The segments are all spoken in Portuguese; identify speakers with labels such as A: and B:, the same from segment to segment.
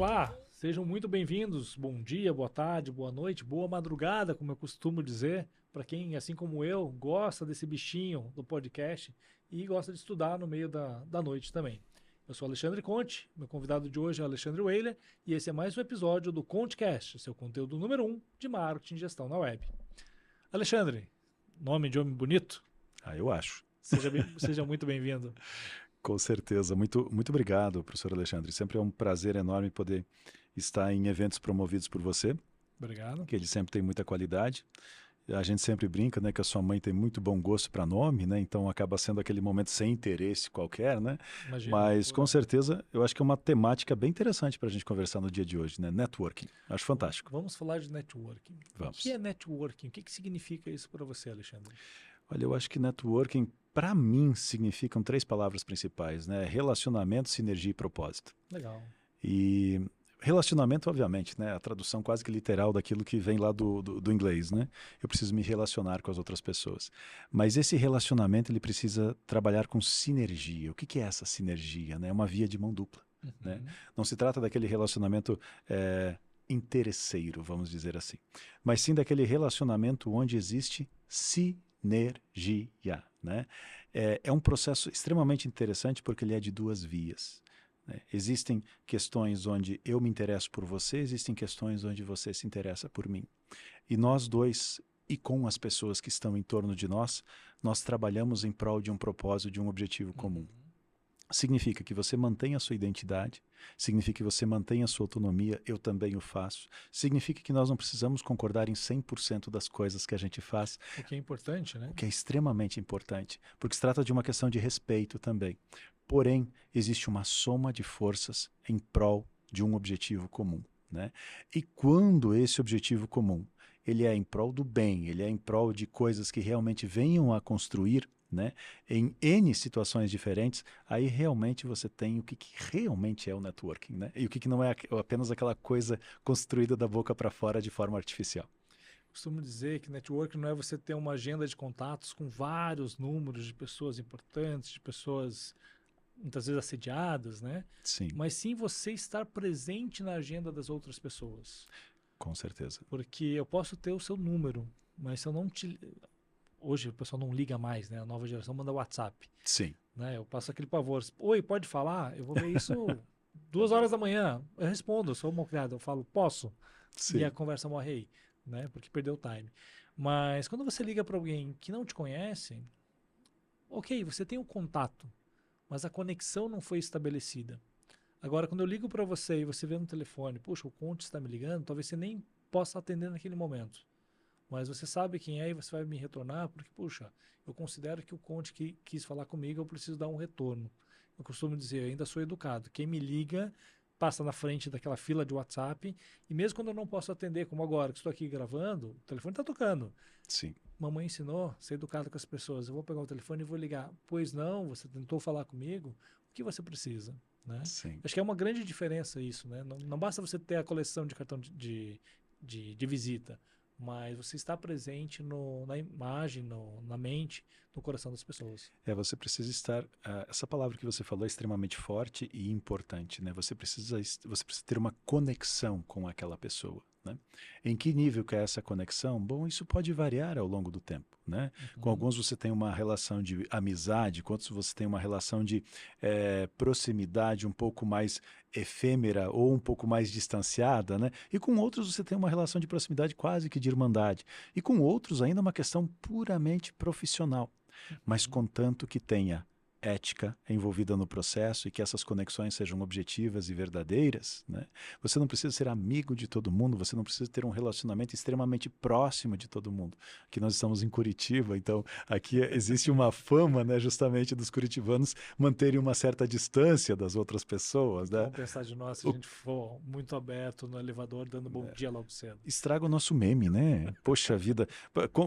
A: Olá, sejam muito bem-vindos. Bom dia, boa tarde, boa noite, boa madrugada, como eu costumo dizer, para quem, assim como eu, gosta desse bichinho do podcast e gosta de estudar no meio da noite também. Eu sou Alexandre Conte, meu convidado de hoje é Alexandre Weiler e esse é mais um episódio do ConteCast, seu conteúdo número 1 de marketing e gestão na web. Alexandre, nome de homem bonito?
B: Eu acho.
A: Seja muito bem-vindo.
B: Com certeza. Muito obrigado, professor Alexandre. Sempre é um prazer enorme poder estar em eventos promovidos por você.
A: Obrigado.
B: Que ele sempre tem muita qualidade. A gente sempre brinca, né, que a sua mãe tem muito bom gosto para nome, né? Então acaba sendo aquele momento sem interesse qualquer, né?
A: Imagina,
B: Mas com certeza eu acho que é uma temática bem interessante para a gente conversar no dia de hoje, né? Networking. Acho fantástico.
A: Vamos falar de networking.
B: Vamos.
A: O que é networking? O que significa isso para você, Alexandre?
B: Olha, eu acho que networking, para mim, significam 3 palavras principais, né? Relacionamento, sinergia e propósito.
A: Legal.
B: E relacionamento, obviamente, né? A tradução quase que literal daquilo que vem lá do inglês, né? Eu preciso me relacionar com as outras pessoas. Mas esse relacionamento, ele precisa trabalhar com sinergia. O que é essa sinergia, né? É uma via de mão dupla, né? Não se trata daquele relacionamento interesseiro, vamos dizer assim. Mas sim daquele relacionamento onde existe sinergia, né? É um processo extremamente interessante porque ele é de 2 vias. Existem questões onde eu me interesso por você, existem questões onde você se interessa por mim. E nós dois, e com as pessoas que estão em torno de nós, nós trabalhamos em prol de um propósito, de um objetivo comum. Significa que você mantém a sua identidade, significa que você mantém a sua autonomia, eu também o faço. Significa que nós não precisamos concordar em 100% das coisas que a gente faz.
A: O que é importante, né?
B: O que é extremamente importante, porque se trata de uma questão de respeito também. Porém, existe uma soma de forças em prol de um objetivo comum, né? E quando esse objetivo comum, ele é em prol do bem, ele é em prol de coisas que realmente venham a construir, né, em N situações diferentes, aí realmente você tem o que realmente é o networking, né? E o que não é apenas aquela coisa construída da boca para fora de forma artificial.
A: Costumo dizer que networking não é você ter uma agenda de contatos com vários números de pessoas importantes, de pessoas muitas vezes assediadas, né?
B: Sim.
A: Mas sim você estar presente na agenda das outras pessoas.
B: Com certeza.
A: Porque eu posso ter o seu número, mas se eu não te... Hoje o pessoal não liga mais, né? A nova geração manda WhatsApp.
B: Sim.
A: Né? Eu passo aquele pavor. Oi, pode falar? Eu vou ver isso 2 horas da manhã. Eu respondo, eu sou uma criada, eu falo, posso?
B: Sim.
A: E a conversa morre aí, né? Porque perdeu o time. Mas quando você liga para alguém que não te conhece, ok, você tem um contato, mas a conexão não foi estabelecida. Agora, quando eu ligo para você e você vê no telefone, puxa, o Conte está me ligando, talvez você nem possa atender naquele momento. Mas você sabe quem é e você vai me retornar, porque, puxa, eu considero que o Conte quis falar comigo, eu preciso dar um retorno. Eu costumo dizer, eu ainda sou educado. Quem me liga passa na frente daquela fila de WhatsApp, e mesmo quando eu não posso atender, como agora, que estou aqui gravando, o telefone está tocando.
B: Sim.
A: Mamãe ensinou a ser educado com as pessoas. Eu vou pegar o telefone e vou ligar. Pois não, você tentou falar comigo, o que você precisa? Né?
B: Sim.
A: Acho que é uma grande diferença isso. Né? Não basta você ter a coleção de cartão de visita, mas você está presente na imagem, na mente, no coração das pessoas.
B: Você precisa estar... essa palavra que você falou é extremamente forte e importante, né? Você precisa ter uma conexão com aquela pessoa, né? Em que nível que é essa conexão? Bom, isso pode variar ao longo do tempo, né? Com alguns você tem uma relação de amizade, com outros você tem uma relação de proximidade um pouco mais efêmera ou um pouco mais distanciada, né? E com outros você tem uma relação de proximidade quase que de irmandade. E com outros ainda uma questão puramente profissional, mas contanto que tenha ética envolvida no processo e que essas conexões sejam objetivas e verdadeiras, né? Você não precisa ser amigo de todo mundo, você não precisa ter um relacionamento extremamente próximo de todo mundo. Aqui nós estamos em Curitiba, então aqui existe uma fama, né, justamente dos curitibanos manterem uma certa distância das outras pessoas, né?
A: Vamos pensar de nós se a gente for muito aberto no elevador dando bom dia logo cedo.
B: Estraga o nosso meme, né? Poxa vida,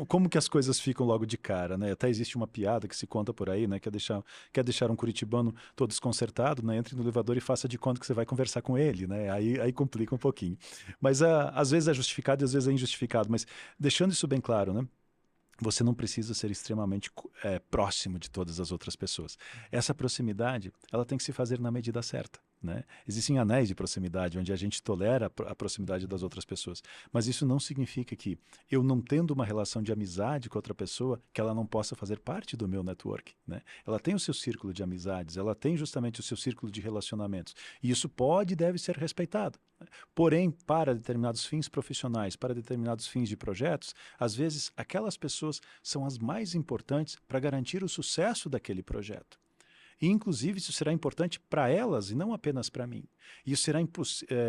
B: como que as coisas ficam logo de cara, né? Até existe uma piada que se conta por aí, né? Quer deixar um curitibano todo desconcertado, né? Entre no elevador e faça de conta que você vai conversar com ele, né? Aí complica um pouquinho. Mas às vezes é justificado e às vezes é injustificado. Mas deixando isso bem claro, né? Você não precisa ser extremamente próximo de todas as outras pessoas. Essa proximidade, ela tem que se fazer na medida certa, né? Existem anéis de proximidade, onde a gente tolera a proximidade das outras pessoas. Mas isso não significa que eu não tendo uma relação de amizade com outra pessoa, que ela não possa fazer parte do meu network, né? Ela tem o seu círculo de amizades, ela tem justamente o seu círculo de relacionamentos. E isso pode e deve ser respeitado. Porém, para determinados fins profissionais, para determinados fins de projetos, às vezes aquelas pessoas são as mais importantes para garantir o sucesso daquele projeto. E, inclusive, isso será importante para elas e não apenas para mim. Isso será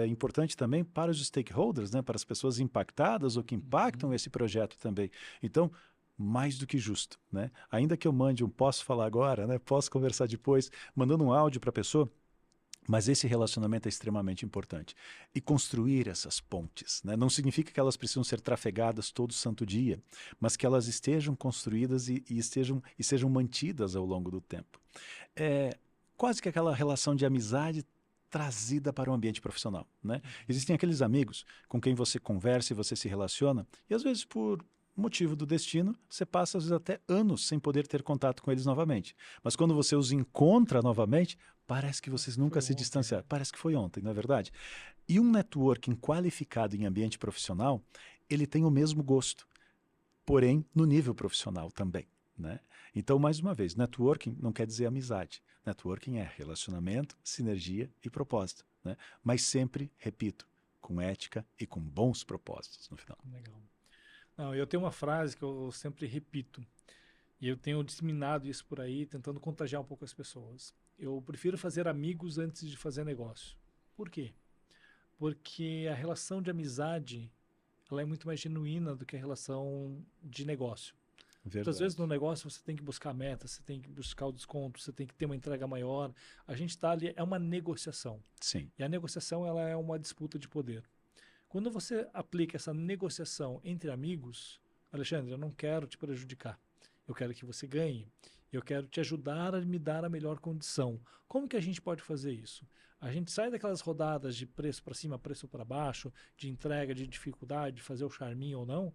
B: importante também para os stakeholders, né? Para as pessoas impactadas ou que impactam esse projeto também. Então, mais do que justo, né? Ainda que eu mande um posso falar agora, né? Posso conversar depois, mandando um áudio para a pessoa, mas esse relacionamento é extremamente importante. E construir essas pontes, né? Não significa que elas precisam ser trafegadas todo santo dia, mas que elas estejam construídas e sejam mantidas ao longo do tempo. É quase que aquela relação de amizade trazida para o ambiente profissional, né? Existem aqueles amigos com quem você conversa e você se relaciona, e às vezes por motivo do destino, você passa às vezes até anos sem poder ter contato com eles novamente. Mas quando você os encontra novamente, parece que vocês nunca se distanciaram. Parece que foi ontem, não é verdade? E um networking qualificado em ambiente profissional, ele tem o mesmo gosto, porém no nível profissional também, né? Então, mais uma vez, networking não quer dizer amizade. Networking é relacionamento, sinergia e propósito, né? Mas sempre, repito, com ética e com bons propósitos no final.
A: Legal. Não, eu tenho uma frase que eu sempre repito, e eu tenho disseminado isso por aí, tentando contagiar um pouco as pessoas. Eu prefiro fazer amigos antes de fazer negócio. Por quê? Porque a relação de amizade, ela é muito mais genuína do que a relação de negócio. Muitas vezes no negócio você tem que buscar a meta, você tem que buscar o desconto, você tem que ter uma entrega maior. A gente está ali, é uma negociação.
B: Sim.
A: E a negociação, ela é uma disputa de poder. Quando você aplica essa negociação entre amigos, Alexandre, eu não quero te prejudicar. Eu quero que você ganhe. Eu quero te ajudar a me dar a melhor condição. Como que a gente pode fazer isso? A gente sai daquelas rodadas de preço para cima, preço para baixo, de entrega, de dificuldade, de fazer o charminho ou não.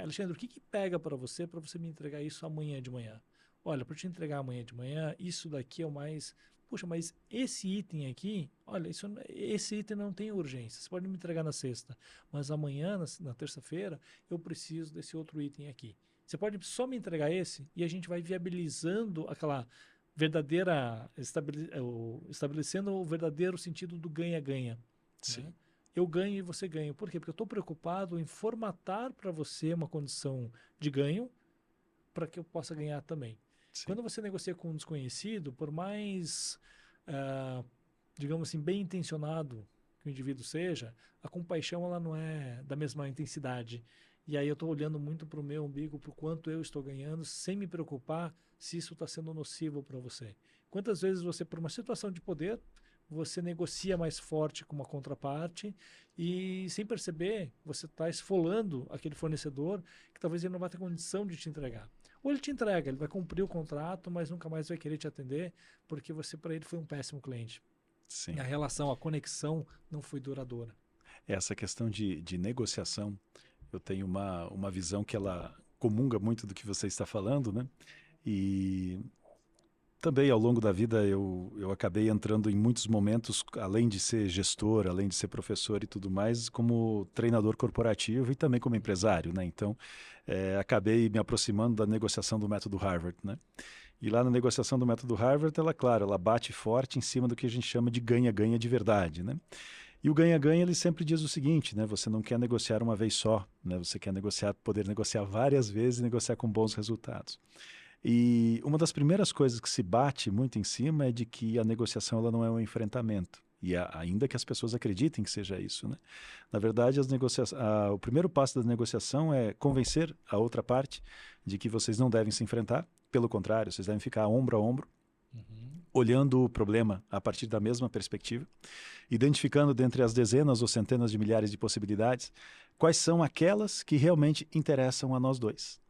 A: Alexandre, o que pega para você me entregar isso amanhã de manhã? Olha, para te entregar amanhã de manhã, isso daqui é o mais... Puxa, mas esse item aqui, olha, esse item não tem urgência. Você pode me entregar na sexta, mas amanhã, na terça-feira, eu preciso desse outro item aqui. Você pode só me entregar esse e a gente vai viabilizando aquela verdadeira, estabelecendo o verdadeiro sentido do ganha-ganha.
B: Sim.
A: Né? Eu ganho e você ganha. Por quê? Porque eu estou preocupado em formatar para você uma condição de ganho para que eu possa ganhar também. Sim. Quando você negocia com um desconhecido, por mais, digamos assim, bem intencionado que o indivíduo seja, a compaixão ela não é da mesma intensidade. E aí eu estou olhando muito para o meu umbigo, para o quanto eu estou ganhando, sem me preocupar se isso está sendo nocivo para você. Quantas vezes você, por uma situação de poder, você negocia mais forte com uma contraparte e, sem perceber, você está esfolando aquele fornecedor que talvez ele não vai ter condição de te entregar. Ou ele te entrega, ele vai cumprir o contrato, mas nunca mais vai querer te atender, porque você, para ele, foi um péssimo cliente.
B: Sim.
A: E a relação, a conexão não foi duradoura.
B: Essa questão de negociação, eu tenho uma visão que ela comunga muito do que você está falando, né? E também, ao longo da vida, eu acabei entrando em muitos momentos, além de ser gestor, além de ser professor e tudo mais, como treinador corporativo e também como empresário, né? Então, acabei me aproximando da negociação do método Harvard, né? E lá na negociação do método Harvard, ela bate forte em cima do que a gente chama de ganha-ganha de verdade, né? E o ganha-ganha, ele sempre diz o seguinte, né? Você não quer negociar uma vez só, né? Você quer poder negociar várias vezes e negociar com bons resultados. E uma das primeiras coisas que se bate muito em cima é de que a negociação ela não é um enfrentamento. E ainda que as pessoas acreditem que seja isso, né? Na verdade, o primeiro passo da negociação é convencer a outra parte de que vocês não devem se enfrentar. Pelo contrário, vocês devem ficar ombro a ombro, olhando o problema a partir da mesma perspectiva, identificando dentre as dezenas ou centenas de milhares de possibilidades quais são aquelas que realmente interessam a nós dois.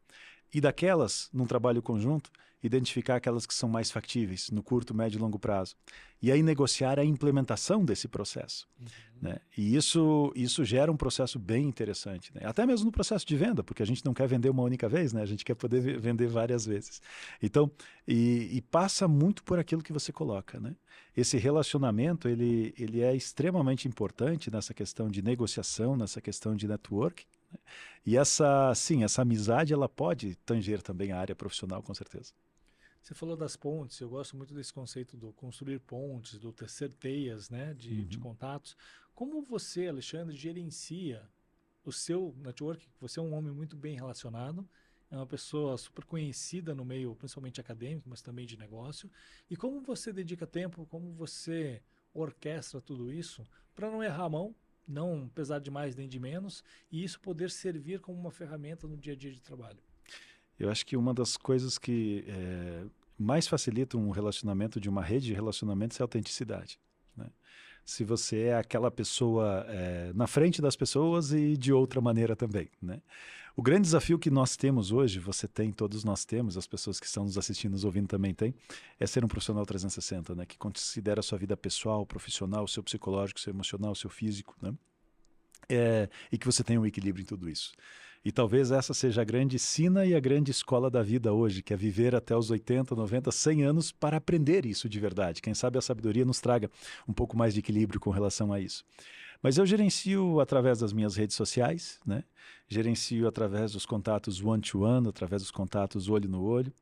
B: E daquelas, num trabalho conjunto, identificar aquelas que são mais factíveis no curto, médio e longo prazo. E aí negociar a implementação desse processo. Né? E isso gera um processo bem interessante. Né? Até mesmo no processo de venda, porque a gente não quer vender uma única vez, né? A gente quer poder vender várias vezes. Então, e passa muito por aquilo que você coloca. Né? Esse relacionamento, ele é extremamente importante nessa questão de negociação, nessa questão de network. Né? E essa amizade, ela pode tanger também a área profissional, com certeza.
A: Você falou das pontes, eu gosto muito desse conceito do construir pontes, do tecer teias, né, de
B: Uhum.
A: contatos. Como você, Alexandre, gerencia o seu network? Você é um homem muito bem relacionado, é uma pessoa super conhecida no meio, principalmente acadêmico, mas também de negócio. E como você dedica tempo, como você orquestra tudo isso para não errar a mão, não pesar de mais nem de menos, e isso poder servir como uma ferramenta no dia a dia de trabalho?
B: Eu acho que uma das coisas que mais facilita um relacionamento de uma rede de relacionamentos é a autenticidade. Né? Se você é aquela pessoa na frente das pessoas e de outra maneira também. Né? O grande desafio que nós temos hoje, você tem, todos nós temos, as pessoas que estão nos assistindo, nos ouvindo também têm, é ser um profissional 360, né? Que considera a sua vida pessoal, profissional, o seu psicológico, o seu emocional, o seu físico, né? E que você tenha um equilíbrio em tudo isso. E talvez essa seja a grande sina e a grande escola da vida hoje, que é viver até os 80, 90, 100 anos para aprender isso de verdade. Quem sabe a sabedoria nos traga um pouco mais de equilíbrio com relação a isso. Mas eu gerencio através das minhas redes sociais, né? Gerencio através dos contatos one-to-one, através dos contatos olho no olho.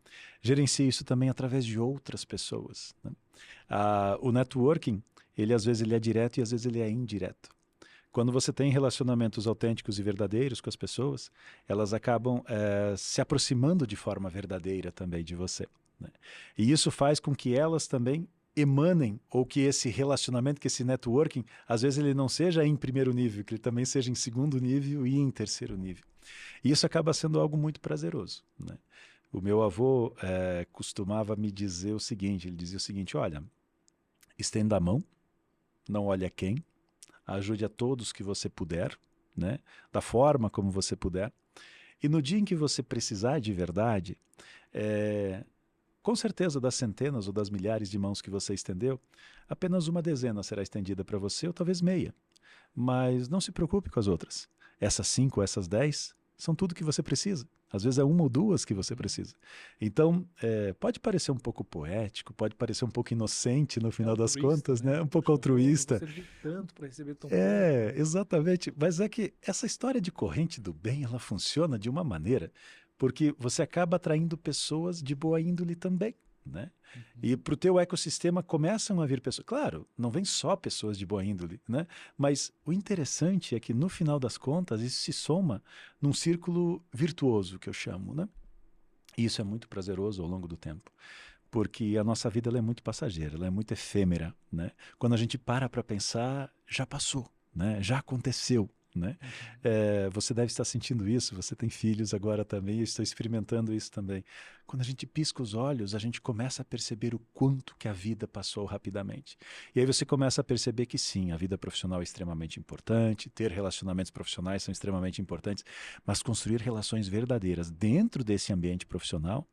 B: Gerencio isso também através de outras pessoas. Né? O networking, às vezes ele é direto e às vezes ele é indireto. Quando você tem relacionamentos autênticos e verdadeiros com as pessoas, elas acabam se aproximando de forma verdadeira também de você. Né? E isso faz com que elas também emanem, ou que esse relacionamento, que esse networking, às vezes ele não seja em primeiro nível, que ele também seja em segundo nível e em terceiro nível. E isso acaba sendo algo muito prazeroso. Né? O meu avô costumava me dizer o seguinte, ele dizia o seguinte, olha, estenda a mão, não olhe a quem, ajude a todos que você puder, né? Da forma como você puder. E no dia em que você precisar de verdade, com certeza das centenas ou das milhares de mãos que você estendeu, apenas uma dezena será estendida para você, ou talvez meia. Mas não se preocupe com as outras. Essas 5, essas 10, são tudo que você precisa. Às vezes é uma ou duas que você precisa. Então, pode parecer um pouco poético, pode parecer um pouco inocente no
A: É
B: final das
A: altruísta,
B: contas,
A: né?
B: né? Um pouco
A: Poxa, eu vou
B: altruísta.
A: servir tanto para receber tão pouco.
B: Exatamente. Mas é que essa história de corrente do bem, ela funciona de uma maneira, porque você acaba atraindo pessoas de boa índole também, né? E para o teu ecossistema começam a vir pessoas. Claro, não vem só pessoas de boa índole, né? Mas o interessante é que no final das contas isso se soma num círculo virtuoso que eu chamo, né? E isso é muito prazeroso ao longo do tempo, porque a nossa vida ela é muito passageira, ela é muito efêmera, né? Quando a gente para pensar, já passou, né? Já aconteceu, né? Você deve estar sentindo isso, você tem filhos agora também, eu estou experimentando isso também. Quando a gente pisca os olhos, a gente começa a perceber o quanto que a vida passou rapidamente. E aí você começa a perceber que sim, a vida profissional é extremamente importante, ter relacionamentos profissionais são extremamente importantes, mas construir relações verdadeiras dentro desse ambiente profissional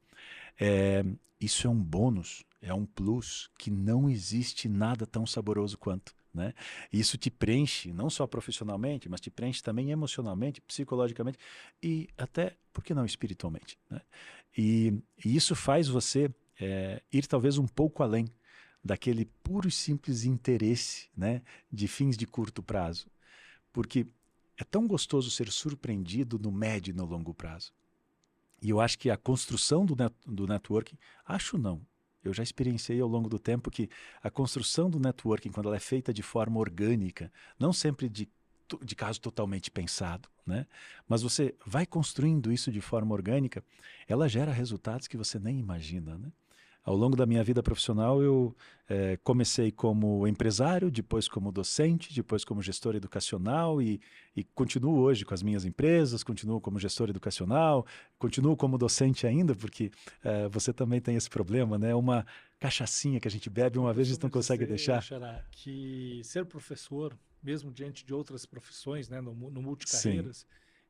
B: é, isso é um bônus, é um plus que não existe nada tão saboroso quanto. Né? Isso te preenche, não só profissionalmente, mas te preenche também emocionalmente, psicologicamente e até, por que não, espiritualmente. Né? E isso faz você ir talvez um pouco além daquele puro e simples interesse, né, de fins de curto prazo. Porque é tão gostoso ser surpreendido no médio e no longo prazo. E eu acho que a construção do networking, acho não, eu já experienciei ao longo do tempo que a construção do networking, quando ela é feita de forma orgânica, não sempre de caso totalmente pensado, né? Mas você vai construindo isso de forma orgânica, ela gera resultados que você nem imagina, né? Ao longo da minha vida profissional, eu comecei como empresário, depois como docente, depois como gestor educacional e continuo hoje com as minhas empresas, continuo como gestor educacional, continuo como docente ainda, porque você também tem esse problema, né? Uma cachaçinha que a gente bebe
A: Eu
B: uma vez, a gente
A: costumo
B: não consegue
A: dizer,
B: deixar.
A: Xará, que ser professor, mesmo diante de outras profissões, né, no
B: Sim,
A: multicarreiras,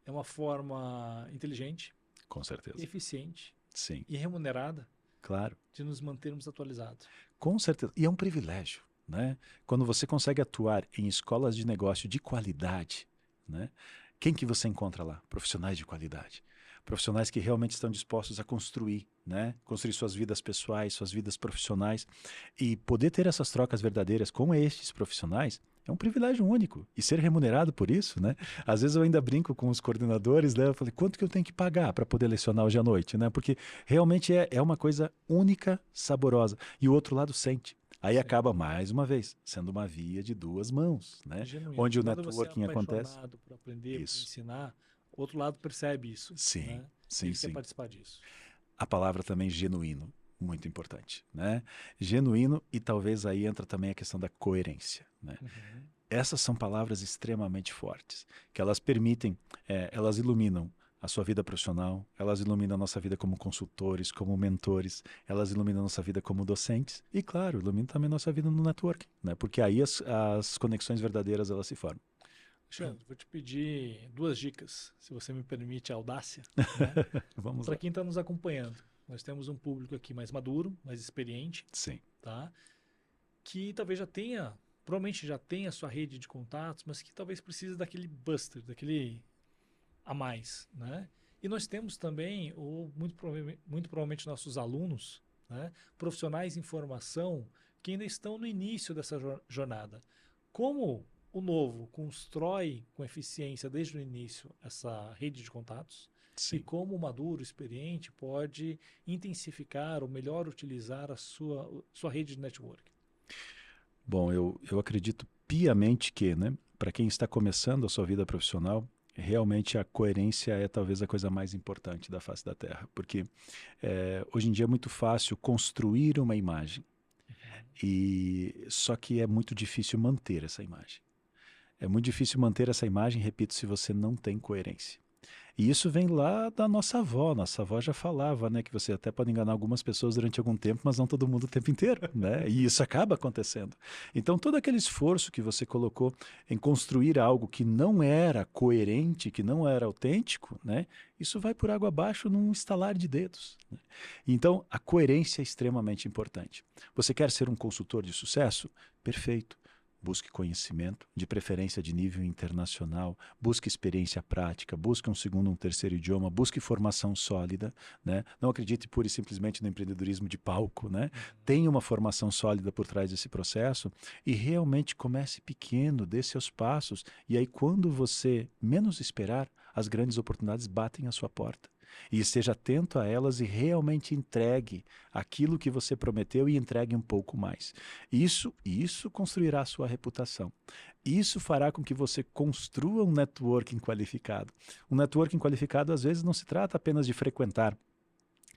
A: é uma forma inteligente,
B: Com certeza.
A: eficiente
B: Sim,
A: e remunerada
B: claro.
A: de nos mantermos atualizados.
B: Com certeza. E é um privilégio, né? Quando você consegue atuar em escolas de negócio de qualidade, né? Quem que você encontra lá? Profissionais de qualidade. Profissionais que realmente estão dispostos a construir, né? Construir suas vidas pessoais, suas vidas profissionais. E poder ter essas trocas verdadeiras com estes profissionais é um privilégio único. E ser remunerado por isso, né? Às vezes eu ainda brinco com os coordenadores, né? Eu falei, quanto que eu tenho que pagar para poder lecionar hoje à noite, né? Porque realmente é uma coisa única, saborosa. E o outro lado sente. Aí
A: Sim.
B: acaba, mais uma vez, sendo uma via de duas mãos, né?
A: Genuíno.
B: Onde o
A: Quando você é
B: networking acontece.
A: apaixonado por aprender, por
B: Isso.
A: ensinar, o outro lado percebe isso,
B: Sim,
A: né?
B: sim,
A: E quer
B: sim.
A: participar disso.
B: A palavra também genuíno, muito importante, né? Genuíno, e talvez aí entra também a questão da coerência, né?
A: Uhum.
B: Essas são palavras extremamente fortes, que elas permitem, elas iluminam a sua vida profissional, elas iluminam a nossa vida como consultores, como mentores, elas iluminam a nossa vida como docentes e, claro, iluminam também a nossa vida no networking, né? Porque aí as conexões verdadeiras elas se formam.
A: Alexandre, vou te pedir 2 dicas, se você me permite a audácia, né?
B: Vamos
A: Para
B: lá.
A: quem está nos acompanhando. Nós temos um público aqui mais maduro, mais experiente,
B: Sim,
A: tá? Que talvez já tenha, provavelmente já tenha a sua rede de contatos, mas que talvez precise daquele buster, daquele a mais, né? E nós temos também, muito provavelmente nossos alunos, né? Profissionais em formação que ainda estão no início dessa jornada. Como o novo constrói com eficiência desde o início essa rede de contatos e
B: sim.
A: como o maduro, experiente, pode intensificar ou melhor utilizar a sua rede de network.
B: Bom, eu acredito piamente que, né, para quem está começando a sua vida profissional, realmente a coerência é talvez a coisa mais importante da face da Terra, porque hoje em dia é muito fácil construir uma imagem, e só que é muito difícil manter essa imagem. É muito difícil manter essa imagem, repito, se você não tem coerência. E isso vem lá da nossa avó. Nossa avó já falava, né, que você até pode enganar algumas pessoas durante algum tempo, mas não todo mundo o tempo inteiro, né? E isso acaba acontecendo. Então, todo aquele esforço que você colocou em construir algo que não era coerente, que não era autêntico, né? Isso vai por água abaixo num estalar de dedos, né? Então, a coerência é extremamente importante. Você quer ser um consultor de sucesso? Perfeito. Busque conhecimento, de preferência de nível internacional, busque experiência prática, busque um segundo, um terceiro idioma, busque formação sólida, né? Não acredite pura e simplesmente no empreendedorismo de palco, né? Tenha uma formação sólida por trás desse processo e realmente comece pequeno, dê seus passos, e aí quando você menos esperar, as grandes oportunidades batem à sua porta. E esteja atento a elas e realmente entregue aquilo que você prometeu e entregue um pouco mais. Isso construirá a sua reputação. Isso fará com que você construa um networking qualificado. Um networking qualificado, às vezes, não se trata apenas de frequentar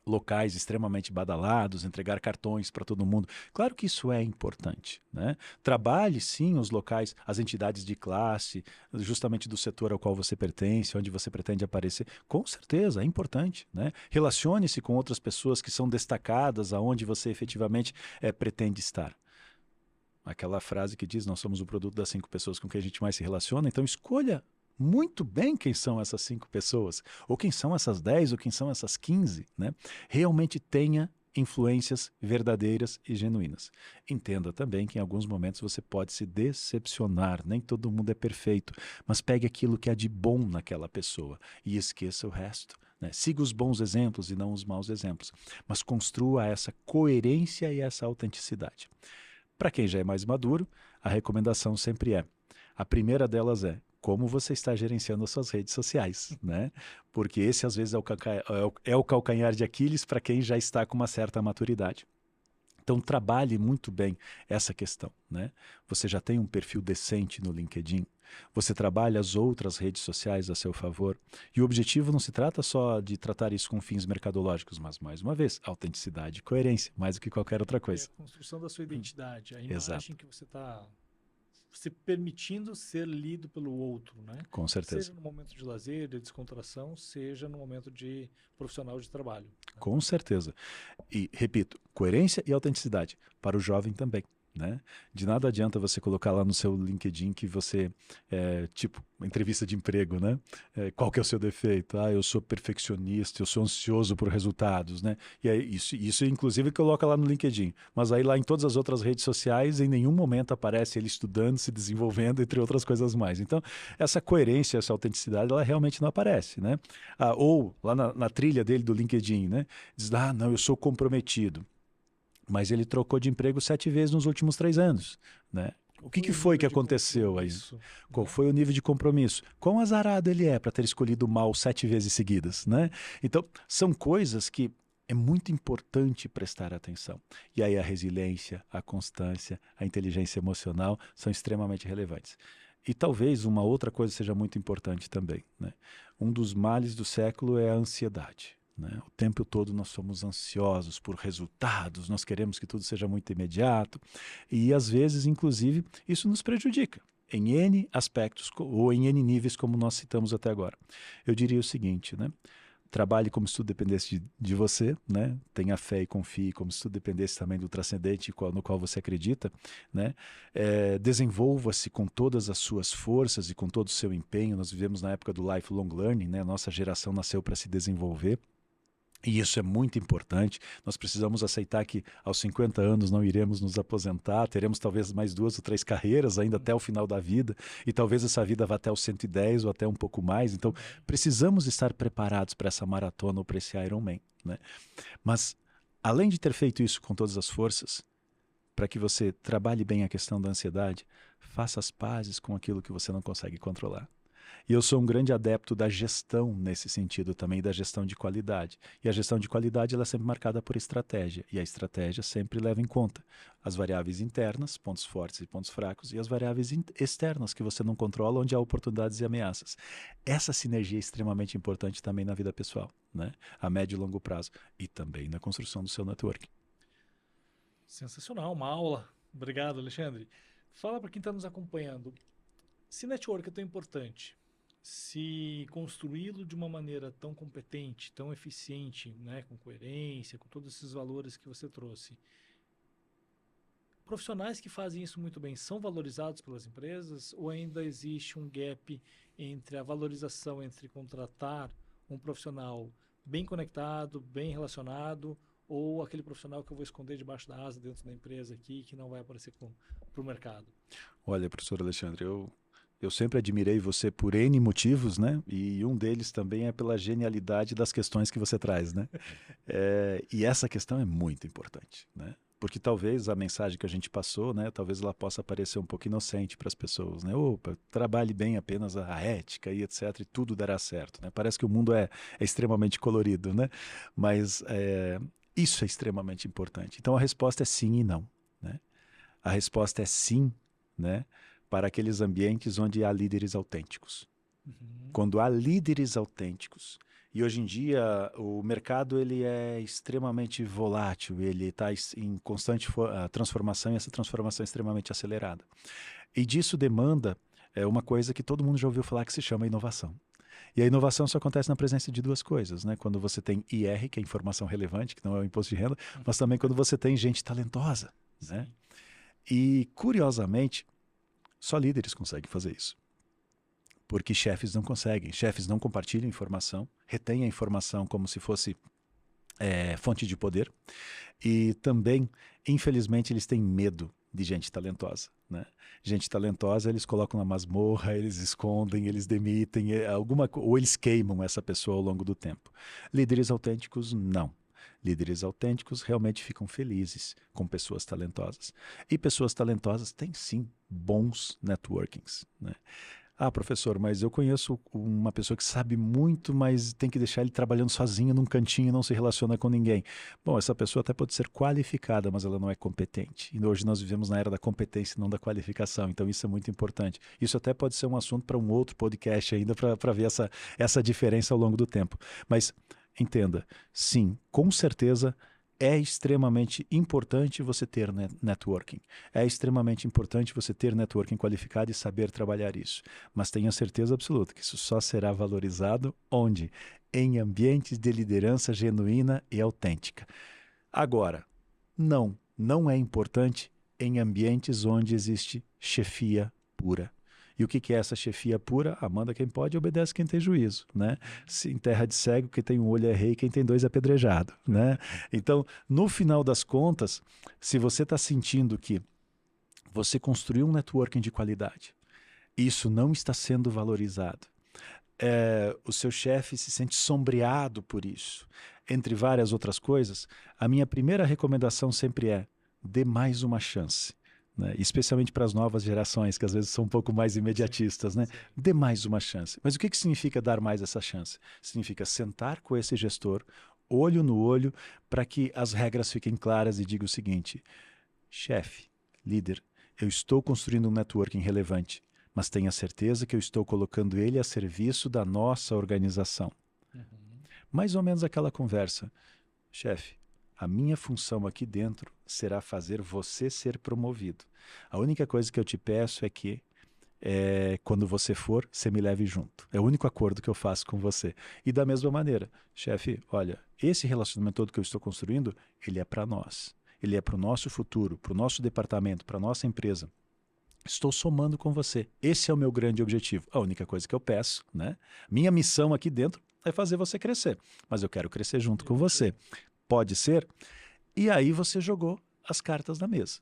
B: locais extremamente badalados, entregar cartões para todo mundo. Claro que isso é importante, né? Trabalhe sim os locais, as entidades de classe, justamente do setor ao qual você pertence, onde você pretende aparecer. Com certeza, é importante, né? Relacione-se com outras pessoas que são destacadas aonde você efetivamente pretende estar. Aquela frase que diz, nós somos o produto das 5 pessoas com quem a gente mais se relaciona, então escolha muito bem quem são essas 5 pessoas, ou quem são essas 10, ou quem são essas 15, né? Realmente tenha influências verdadeiras e genuínas. Entenda também que em alguns momentos você pode se decepcionar, nem todo mundo é perfeito, mas pegue aquilo que há de bom naquela pessoa e esqueça o resto, né? Siga os bons exemplos e não os maus exemplos, mas construa essa coerência e essa autenticidade. Para quem já é mais maduro, a recomendação sempre a primeira delas como você está gerenciando as suas redes sociais, né? Porque esse às vezes é o calcanhar de Aquiles para quem já está com uma certa maturidade. Então trabalhe muito bem essa questão, né? Você já tem um perfil decente no LinkedIn, você trabalha as outras redes sociais a seu favor, e o objetivo não se trata só de tratar isso com fins mercadológicos, mas, mais uma vez, autenticidade e coerência, mais do que qualquer outra
A: É
B: coisa.
A: a construção da sua identidade, a
B: Exato.
A: imagem que você está se permitindo ser lido pelo outro, né?
B: Com certeza.
A: Seja no momento de lazer, de descontração, seja no momento de profissional de trabalho.
B: Com certeza. E, repito, coerência e autenticidade para o jovem também. né? De nada adianta você colocar lá no seu LinkedIn que você tipo, entrevista de emprego, né? Qual que é o seu defeito? Eu sou perfeccionista, eu sou ansioso por resultados, né? E aí, isso inclusive coloca lá no LinkedIn. Mas aí lá em todas as outras redes sociais, em nenhum momento aparece ele estudando, se desenvolvendo, entre outras coisas mais. Então, essa coerência, essa autenticidade, ela realmente não aparece, né? Ou lá na trilha dele do LinkedIn, né? Diz, não, eu sou comprometido. Mas ele trocou de emprego 7 vezes nos últimos 3 anos, né? O que foi que aconteceu aí? Qual foi o nível de compromisso? Quão azarado ele é para ter escolhido mal 7 vezes seguidas, né? Então, são coisas que é muito importante prestar atenção. E aí a resiliência, a constância, a inteligência emocional são extremamente relevantes. E talvez uma outra coisa seja muito importante também, né? Um dos males do século é a ansiedade. Né? O tempo todo nós somos ansiosos por resultados, nós queremos que tudo seja muito imediato e às vezes, inclusive, isso nos prejudica em N aspectos ou em N níveis, como nós citamos até agora. Eu diria o seguinte, né? Trabalhe como se tudo dependesse de você, né? Tenha fé e confie como se tudo dependesse também do transcendente no qual você acredita, né? Desenvolva-se com todas as suas forças e com todo o seu empenho. Nós vivemos na época do lifelong learning, né? Nossa geração nasceu para se desenvolver. E isso é muito importante. Nós precisamos aceitar que aos 50 anos não iremos nos aposentar, teremos talvez mais 2 ou 3 carreiras ainda até o final da vida, e talvez essa vida vá até os 110 ou até um pouco mais. Então, precisamos estar preparados para essa maratona ou para esse Ironman, né? Mas, além de ter feito isso com todas as forças, para que você trabalhe bem a questão da ansiedade, faça as pazes com aquilo que você não consegue controlar. E eu sou um grande adepto da gestão nesse sentido também, da gestão de qualidade. E a gestão de qualidade ela é sempre marcada por estratégia. E a estratégia sempre leva em conta as variáveis internas, pontos fortes e pontos fracos, e as variáveis externas que você não controla, onde há oportunidades e ameaças. Essa sinergia é extremamente importante também na vida pessoal, né? A médio e longo prazo. E também na construção do seu network.
A: Sensacional, uma aula. Obrigado, Alexandre. Fala para quem está nos acompanhando. Se network é tão importante, se construí-lo de uma maneira tão competente, tão eficiente, né, com coerência, com todos esses valores que você trouxe, profissionais que fazem isso muito bem são valorizados pelas empresas ou ainda existe um gap entre a valorização entre contratar um profissional bem conectado, bem relacionado, ou aquele profissional que eu vou esconder debaixo da asa dentro da empresa aqui que não vai aparecer para o mercado?
B: Olha, professor Alexandre, eu sempre admirei você por N motivos, né? E um deles também é pela genialidade das questões que você traz, né? E essa questão é muito importante, né? Porque talvez a mensagem que a gente passou, né? Talvez ela possa parecer um pouco inocente para as pessoas, né? Opa, trabalhe bem apenas a ética e etc. E tudo dará certo, né? Parece que o mundo é extremamente colorido, né? Mas isso é extremamente importante. Então a resposta é sim e não, né? A resposta é sim, né? Para aqueles ambientes onde há líderes autênticos.
A: Uhum.
B: Quando há líderes autênticos, e hoje em dia o mercado ele é extremamente volátil, ele está em constante transformação e essa transformação é extremamente acelerada. E disso demanda uma coisa que todo mundo já ouviu falar que se chama inovação. E a inovação só acontece na presença de 2 coisas, né? Quando você tem IR, que é informação relevante, que não é o imposto de renda, mas também quando você tem gente talentosa, né? E, curiosamente, só líderes conseguem fazer isso. Porque chefes não conseguem. Chefes não compartilham informação, retêm a informação como se fosse fonte de poder. E também, infelizmente, eles têm medo de gente talentosa, né? Gente talentosa, eles colocam na masmorra, eles escondem, eles demitem, ou eles queimam essa pessoa ao longo do tempo. Líderes autênticos, não. Líderes autênticos realmente ficam felizes com pessoas talentosas. E pessoas talentosas têm, sim, bons networkings, né? Professor, mas eu conheço uma pessoa que sabe muito, mas tem que deixar ele trabalhando sozinho num cantinho e não se relaciona com ninguém. Bom, essa pessoa até pode ser qualificada, mas ela não é competente. E hoje nós vivemos na era da competência e não da qualificação, então isso é muito importante. Isso até pode ser um assunto para um outro podcast ainda, para ver essa diferença ao longo do tempo. Mas entenda, sim, com certeza é extremamente importante você ter networking. É extremamente importante você ter networking qualificado e saber trabalhar isso. Mas tenha certeza absoluta que isso só será valorizado onde? Em ambientes de liderança genuína e autêntica. Agora, não é importante em ambientes onde existe chefia pura. E o que é essa chefia pura? Manda quem pode, obedece quem tem juízo, né? Se em terra de cego, quem tem um olho é rei, quem tem dois é apedrejado, né? Então, no final das contas, se você está sentindo que você construiu um networking de qualidade, isso não está sendo valorizado, o seu chefe se sente sombreado por isso, entre várias outras coisas, a minha primeira recomendação sempre é: dê mais uma chance. Né? Especialmente para as novas gerações, que às vezes são um pouco mais imediatistas, né?
A: Sim.
B: Dê mais uma chance. Mas o que significa dar mais essa chance? Significa sentar com esse gestor, olho no olho, para que as regras fiquem claras e diga o seguinte: chefe, líder, eu estou construindo um networking relevante, mas tenha certeza que eu estou colocando ele a serviço da nossa organização.
A: Uhum.
B: Mais ou menos aquela conversa: chefe, a minha função aqui dentro será fazer você ser promovido. A única coisa que eu te peço é que, quando você for, você me leve junto. É o único acordo que eu faço com você. E da mesma maneira, chefe, olha, esse relacionamento todo que eu estou construindo, ele é para nós. Ele é para o nosso futuro, para o nosso departamento, para a nossa empresa. Estou somando com você. Esse é o meu grande objetivo. A única coisa que eu peço, né? Minha missão aqui dentro é fazer você crescer. Mas eu quero crescer junto com você. Pode ser? E aí você jogou as cartas na mesa.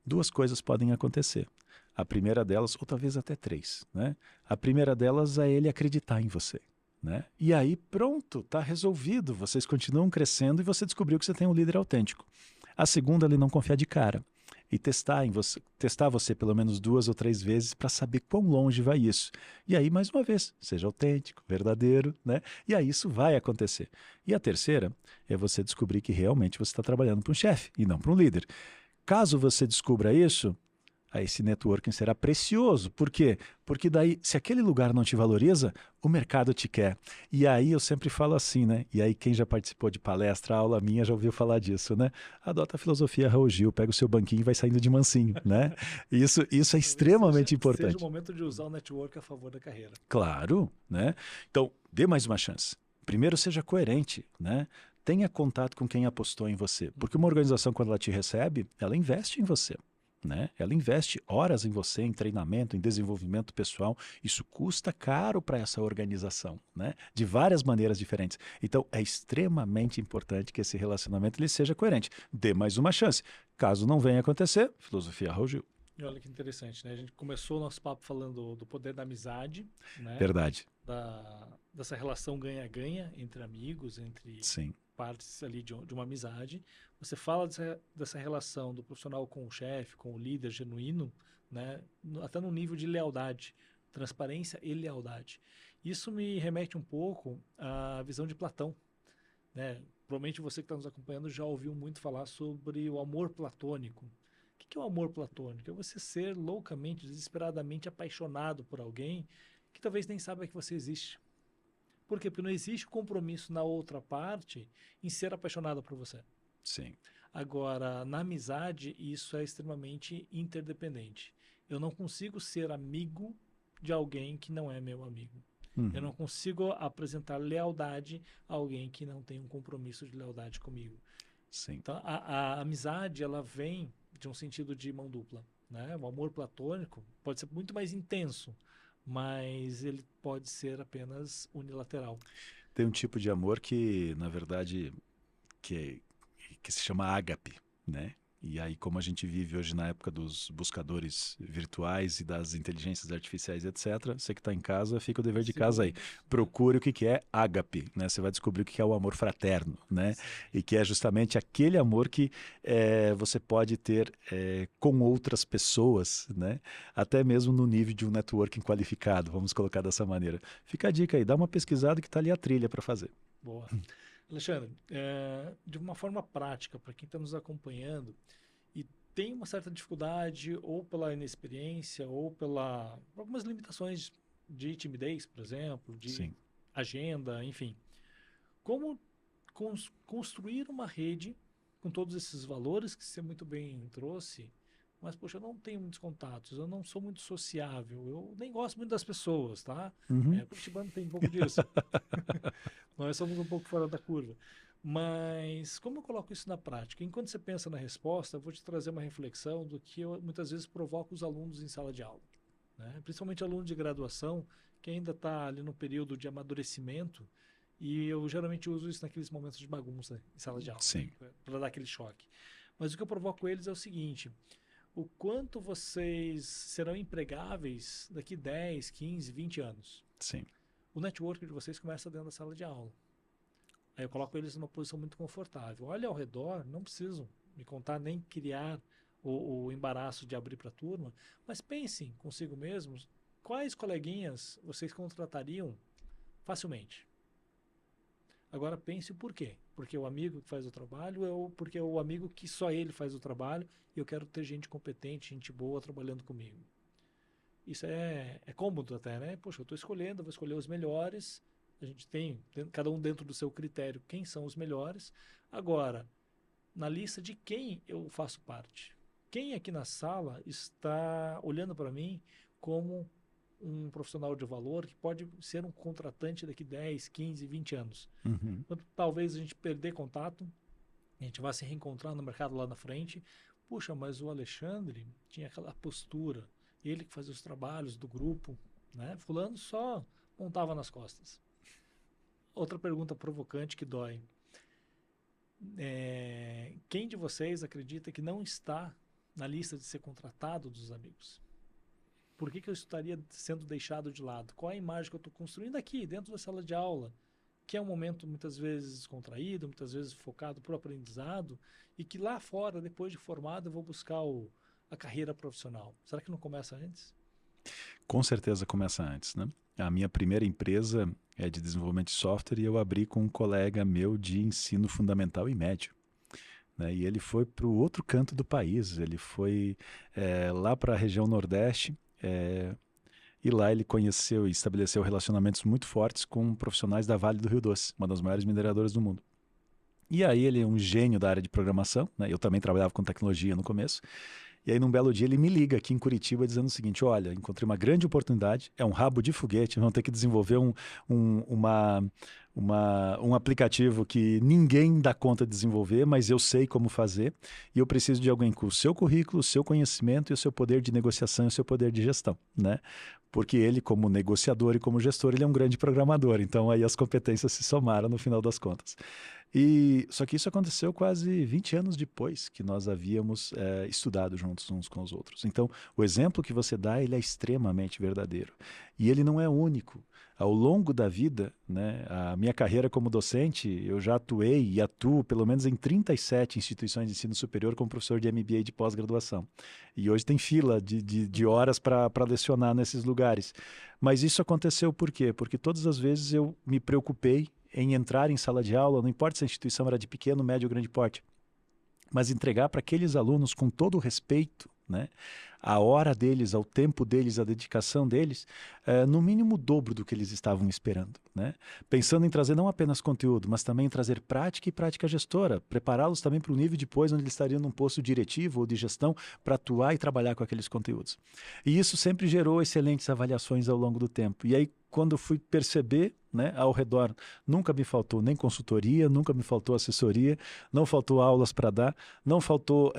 B: Duas coisas podem acontecer. A primeira delas, ou talvez até três, né? A primeira delas é ele acreditar em você, né? E aí pronto, está resolvido. Vocês continuam crescendo e você descobriu que você tem um líder autêntico. A segunda, ele não confiar de cara e testar você pelo menos 2 ou 3 vezes para saber quão longe vai isso. E aí, mais uma vez, seja autêntico, verdadeiro, né? E aí isso vai acontecer. E a terceira é você descobrir que realmente você está trabalhando para um chefe e não para um líder. Caso você descubra isso, aí esse networking será precioso. Por quê? Porque daí, se aquele lugar não te valoriza, o mercado te quer. E aí eu sempre falo assim, né? E aí quem já participou de palestra, aula minha, já ouviu falar disso, né? Adota a filosofia Raul Gil, pega o seu banquinho e vai saindo de mansinho, né? Isso é
A: Talvez
B: extremamente
A: seja o
B: importante.
A: momento de usar o network a favor da carreira.
B: Claro, né? Então, dê mais uma chance. Primeiro, seja coerente, né? Tenha contato com quem apostou em você. Porque uma organização, quando ela te recebe, ela investe em você. Né? Ela investe horas em você, em treinamento, em desenvolvimento pessoal. Isso custa caro para essa organização, né? De várias maneiras diferentes. Então, é extremamente importante que esse relacionamento ele seja coerente. Dê mais uma chance. Caso não venha acontecer, filosofia Raul Gil.
A: E olha que interessante, né? A gente começou o nosso papo falando do poder da amizade, né?
B: Verdade.
A: Dessa relação ganha-ganha entre amigos, entre
B: Sim.
A: partes ali de uma amizade. Você fala dessa relação do profissional com o chefe, com o líder genuíno, né? Até no nível de lealdade, transparência e lealdade. Isso me remete um pouco à visão de Platão, né? Provavelmente você que está nos acompanhando já ouviu muito falar sobre o amor platônico. O que é o amor platônico? É você ser loucamente, desesperadamente apaixonado por alguém que talvez nem saiba que você existe. Por quê? Porque não existe compromisso na outra parte em ser apaixonado por você.
B: Sim.
A: Agora, na amizade, isso é extremamente interdependente. Eu não consigo ser amigo de alguém que não é meu amigo. Eu não consigo apresentar lealdade a alguém que não tem um compromisso de lealdade comigo.
B: Sim.
A: Então, a amizade, ela vem de um sentido de mão dupla, né? O amor platônico pode ser muito mais intenso, mas ele pode ser apenas unilateral.
B: Tem um tipo de amor que, na verdade, que, que se chama ágape, né? E aí, como a gente vive hoje na época dos buscadores virtuais e das inteligências artificiais, etc., você que está em casa, fica o dever de casa aí. Procure o que é ágape, né? Você vai descobrir o que é o amor fraterno, né?
A: Sim.
B: E que é justamente aquele amor que você pode ter com outras pessoas, né? Até mesmo no nível de um networking qualificado, vamos colocar dessa maneira. Fica a dica aí, dá uma pesquisada que está ali a trilha para fazer.
A: Boa. Alexandre, de uma forma prática, para quem está nos acompanhando e tem uma certa dificuldade, ou pela inexperiência, ou por algumas limitações de timidez, por exemplo, de
B: Sim.
A: agenda, enfim. Como construir uma rede com todos esses valores que você muito bem trouxe, mas, poxa, eu não tenho muitos contatos, eu não sou muito sociável, eu nem gosto muito das pessoas, tá?
B: Uhum.
A: Curitibano tem um pouco disso. Nós somos um pouco fora da curva. Mas como eu coloco isso na prática? Enquanto você pensa na resposta, eu vou te trazer uma reflexão do que eu muitas vezes provoco os alunos em sala de aula, né? Principalmente aluno de graduação, que ainda está ali no período de amadurecimento, e eu geralmente uso isso naqueles momentos de bagunça em sala de aula, né?
B: Sim,
A: Para dar aquele choque. Mas o que eu provoco eles é o seguinte: o quanto vocês serão empregáveis daqui 10, 15, 20 anos.
B: sim.
A: O network de vocês começa dentro da sala de aula. Aí eu coloco eles numa posição muito confortável. Olha ao redor, não precisam me contar nem criar o embaraço de abrir para a turma, mas pensem consigo mesmos quais coleguinhas vocês contratariam facilmente. Agora pense o porquê. Porque o amigo que faz o trabalho ou porque é o amigo que só ele faz o trabalho e eu quero ter gente competente, gente boa trabalhando comigo. Isso é cômodo até, né? Poxa, eu estou escolhendo, eu vou escolher os melhores. A gente tem, cada um dentro do seu critério, quem são os melhores. Agora, na lista de quem eu faço parte. Quem aqui na sala está olhando para mim como um profissional de valor que pode ser um contratante daqui 10, 15, 20 anos.
B: Uhum.
A: Quando talvez a gente perder contato, a gente vai se reencontrar no mercado lá na frente. Puxa, mas o Alexandre tinha aquela postura, ele que fazia os trabalhos do grupo, né? Fulano só montava nas costas. Outra pergunta provocante que dói. Quem de vocês acredita que não está na lista de ser contratado dos amigos? Por que eu estaria sendo deixado de lado? Qual é a imagem que eu estou construindo aqui, dentro da sala de aula? Que é um momento muitas vezes descontraído, muitas vezes focado para o aprendizado, e que lá fora, depois de formado, eu vou buscar a carreira profissional. Será que não começa antes?
B: Com certeza começa antes, né? A minha primeira empresa é de desenvolvimento de software e eu abri com um colega meu de ensino fundamental e médio, né? E ele foi para o outro canto do país, ele foi lá para a região Nordeste, e lá ele conheceu e estabeleceu relacionamentos muito fortes com profissionais da Vale do Rio Doce, uma das maiores mineradoras do mundo. E aí ele é um gênio da área de programação, né? Eu também trabalhava com tecnologia no começo. E aí, num belo dia, ele me liga aqui em Curitiba dizendo o seguinte: olha, encontrei uma grande oportunidade, é um rabo de foguete, vão ter que desenvolver um, uma, um aplicativo que ninguém dá conta de desenvolver, mas eu sei como fazer, e eu preciso de alguém com o seu currículo, o seu conhecimento e o seu poder de negociação e o seu poder de gestão, né? Porque ele, como negociador e como gestor, ele é um grande programador, então aí as competências se somaram no final das contas. Só que isso aconteceu quase 20 anos depois que nós havíamos estudado juntos uns com os outros. Então, o exemplo que você dá, ele é extremamente verdadeiro. E ele não é único. Ao longo da vida, né, a minha carreira como docente, eu já atuei e atuo pelo menos em 37 instituições de ensino superior como professor de MBA de pós-graduação. E hoje tem fila de horas para lecionar nesses lugares. Mas isso aconteceu por quê? Porque todas as vezes eu me preocupei em entrar em sala de aula, não importa se a instituição era de pequeno, médio ou grande porte, mas entregar para aqueles alunos com todo o respeito, né, a hora deles, ao tempo deles, a dedicação deles, no mínimo o dobro do que eles estavam esperando, né? Pensando em trazer não apenas conteúdo, mas também em trazer prática e prática gestora, prepará-los também para o nível depois onde eles estariam num posto diretivo ou de gestão para atuar e trabalhar com aqueles conteúdos. E isso sempre gerou excelentes avaliações ao longo do tempo. E aí, quando eu fui perceber, né, ao redor, nunca me faltou nem consultoria, nunca me faltou assessoria, não faltou aulas para dar, não faltou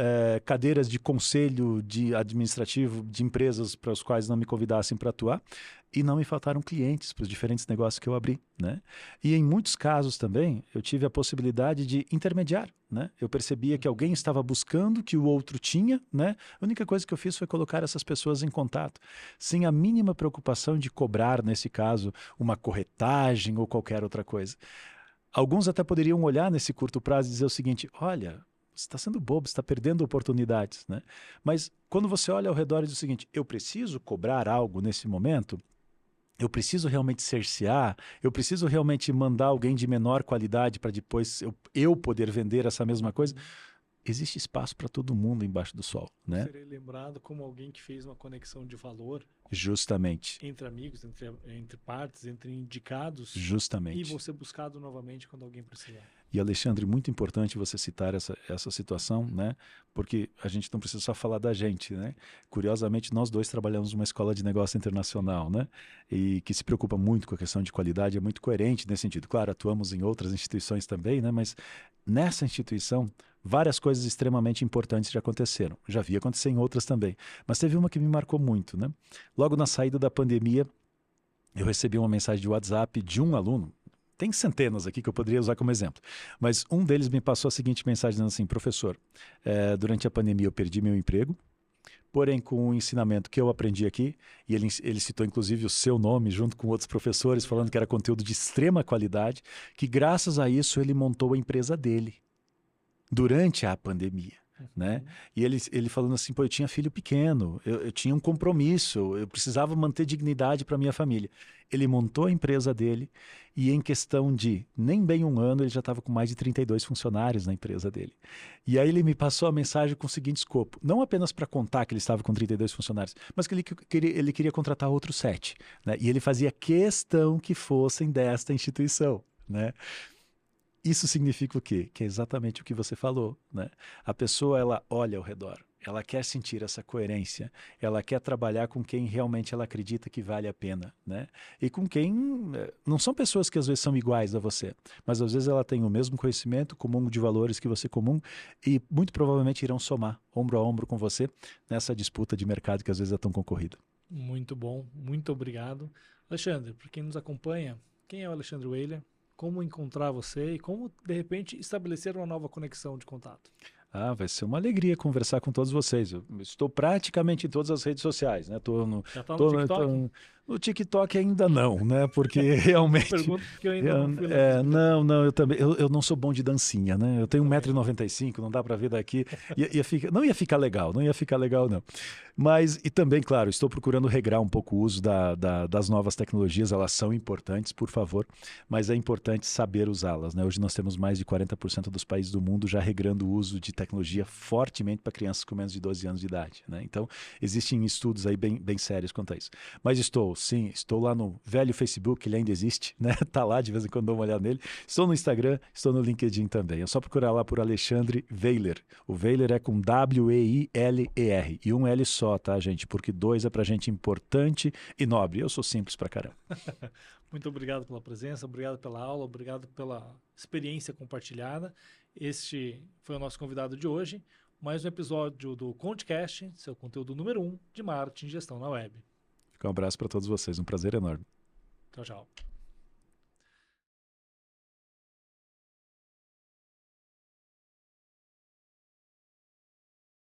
B: cadeiras de conselho de administrativo de empresas para os quais não me convidassem para atuar, e não me faltaram clientes para os diferentes negócios que eu abri, né? E em muitos casos também eu tive a possibilidade de intermediar, né? Eu percebia que alguém estava buscando que o outro tinha, né? A única coisa que eu fiz foi colocar essas pessoas em contato, sem a mínima preocupação de cobrar, nesse caso, uma corretagem ou qualquer outra coisa. Alguns até poderiam olhar nesse curto prazo e dizer o seguinte: olha, você está sendo bobo, você está perdendo oportunidades, né? Mas quando você olha ao redor e diz o seguinte: eu preciso cobrar algo nesse momento, eu preciso realmente cercear, eu preciso realmente mandar alguém de menor qualidade para depois eu poder vender essa mesma coisa. Existe espaço para todo mundo embaixo do sol, né?
A: Serei lembrado como alguém que fez uma conexão de valor
B: Justamente.
A: entre amigos, entre partes, entre indicados, e
B: Justamente.
A: você buscado novamente quando alguém precisar.
B: E, Alexandre, muito importante você citar essa situação, né? Porque a gente não precisa só falar da gente, né? Curiosamente, nós dois trabalhamos numa escola de negócio internacional, né? E que se preocupa muito com a questão de qualidade, é muito coerente nesse sentido. Claro, atuamos em outras instituições também, né? Mas nessa instituição, várias coisas extremamente importantes já aconteceram. Já vi acontecer em outras também. Mas teve uma que me marcou muito, né? Logo na saída da pandemia, eu recebi uma mensagem de WhatsApp de um aluno. Tem centenas aqui que eu poderia usar como exemplo. Mas um deles me passou a seguinte mensagem dizendo assim: professor, durante a pandemia eu perdi meu emprego, porém com o ensinamento que eu aprendi aqui, e ele citou inclusive o seu nome junto com outros professores, falando que era conteúdo de extrema qualidade, que graças a isso ele montou a empresa dele durante a pandemia. Né? E ele falando assim, pô, eu tinha filho pequeno, eu tinha um compromisso, eu precisava manter dignidade para minha família. Ele montou a empresa dele e em questão de nem bem um ano ele já estava com mais de 32 funcionários na empresa dele. E aí ele me passou a mensagem com o seguinte escopo, não apenas para contar que ele estava com 32 funcionários, mas que ele queria contratar outros 7. Né? E ele fazia questão que fossem desta instituição. Né? Isso significa o quê? Que é exatamente o que você falou, né? A pessoa, ela olha ao redor, ela quer sentir essa coerência, ela quer trabalhar com quem realmente ela acredita que vale a pena, né? E com quem não são pessoas que às vezes são iguais a você, mas às vezes ela tem o mesmo conhecimento comum de valores que você comum e muito provavelmente irão somar ombro a ombro com você nessa disputa de mercado que às vezes é tão concorrida.
A: Muito bom, muito obrigado. Alexandre, para quem nos acompanha, quem é o Alexandre Weiler? Como encontrar você e como, de repente, estabelecer uma nova conexão de contato?
B: Ah, vai ser uma alegria conversar com todos vocês. Eu estou praticamente em todas as redes sociais, né?
A: Já está no TikTok?
B: No TikTok ainda não, né? Porque realmente...
A: Eu pergunto porque eu ainda não fui lá.
B: Não, eu também... Eu não sou bom de dancinha, né? Eu tenho 1,95 m, não dá para ver daqui. Não ia ficar legal, não. Mas, e também, claro, estou procurando regrar um pouco o uso das novas tecnologias. Elas são importantes, por favor, mas é importante saber usá-las, né? Hoje nós temos mais de 40% dos países do mundo já regrando o uso de tecnologia fortemente para crianças com menos de 12 anos de idade, né? Então, existem estudos aí bem sérios quanto a isso. Mas estou lá no velho Facebook, ele ainda existe, né? Tá lá, de vez em quando dou uma olhada nele. Estou no Instagram, estou no LinkedIn também. É só procurar lá por Alexandre Weiler. O Weiler é com W-E-I-L-E-R. E um L só, tá, gente? Porque 2 é pra gente importante e nobre. Eu sou simples pra caramba.
A: Muito obrigado pela presença, obrigado pela aula, obrigado pela experiência compartilhada. Este foi o nosso convidado de hoje. Mais um episódio do ConteCast, seu conteúdo número 1 de marketing e gestão na web.
B: Fica um abraço para todos vocês, um prazer enorme.
A: Tchau, tchau.